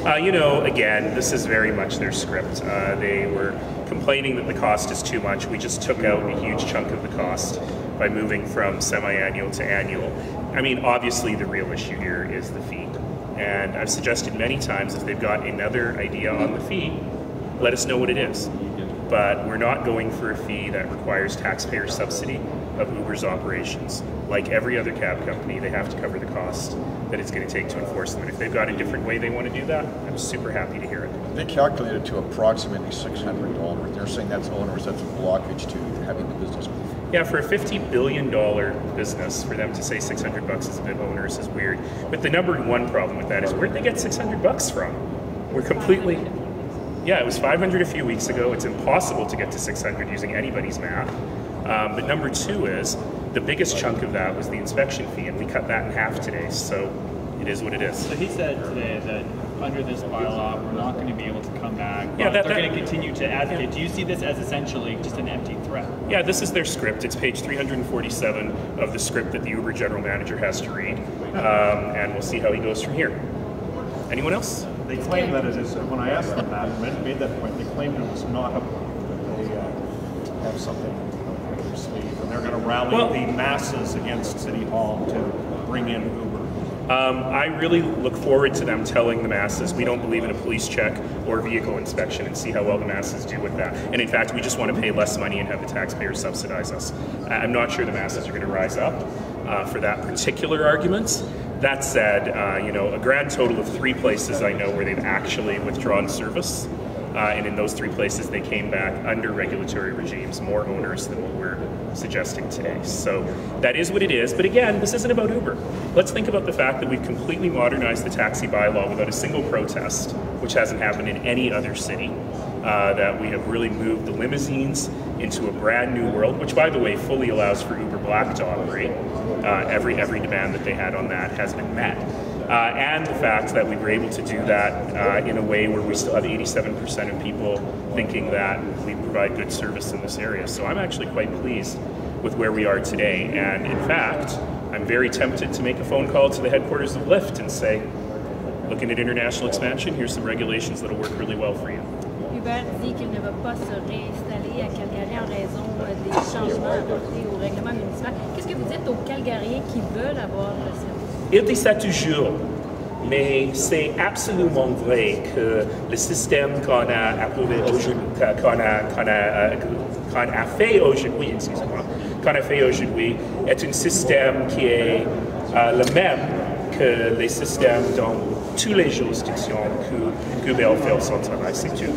You know, again, this is very much their script. They were complaining that the cost is too much. We just took out a huge chunk of the cost by moving from semi-annual to annual. I mean, obviously the real issue here is the fee. And I've suggested many times if they've got another idea on the fee, let us know what it is. But we're not going for a fee that requires taxpayer subsidy of Uber's operations. Like every other cab company, they have to cover the cost that it's going to take to enforce them. And if they've got a different way they want to do that, I'm super happy to hear it. They calculated to approximately $600. They're saying that's onerous, that's a blockage to having the business. Yeah, for a $50 billion business, for them to say $600 is a bit onerous is weird. But the number one problem with that is where'd they get $600 from? We're completely... Yeah, it was 500 a few weeks ago. It's impossible to get to 600 using anybody's math. But number two is, the biggest chunk of that was the inspection fee, and we cut that in half today, so it is what it is. So he said today that under this bylaw, we're not going to be able to come back. Yeah, they're going to continue to advocate. Yeah. Do you see this as essentially just an empty threat? Yeah, this is their script. It's page 347 of the script that the Uber general manager has to read, and we'll see how he goes from here. Anyone else? They claim that it is, when I asked them that, and made that point, they claimed it was not a point, that they have something up their sleeve, and they're going to rally the masses against City Hall to bring in Uber. I really look forward to them telling the masses we don't believe in a police check or vehicle inspection, and see how well the masses do with that. And in fact, we just want to pay less money and have the taxpayers subsidize us. I'm not sure the masses are going to rise up for that particular argument. That said, you know, a grand total of 3 places I know where they've actually withdrawn service, and in those 3 places they came back under regulatory regimes more onerous than what we're suggesting today. So that is what it is, but again, this isn't about Uber. Let's think about the fact that we've completely modernized the taxi bylaw without a single protest, which hasn't happened in any other city. That we have really moved the limousines into a brand new world, which by the way fully allows for Uber Black to operate. Every demand that they had on that has been met. And the fact that we were able to do that in a way where we still have 87% of people thinking that we provide good service in this area. So I'm actually quite pleased with where we are today. And in fact, I'm very tempted to make a phone call to the headquarters of Lyft and say, looking at international expansion, here's some regulations that'll work really well for you. Uber dit qu'il ne va pas se réinstaller à Calgary en raison des changements apportés au règlement municipal. Qu'est-ce que vous dites aux Calgariens qui veulent avoir le service? Il dit ça toujours, mais c'est absolument vrai que le système qu'on a approuvé aujourd'hui, qu'on a fait aujourd'hui, excusez-moi, qu'on a fait aujourd'hui est un système qui est le même que les systèmes dans toutes les juridictions que Uber fait son travail, c'est tout.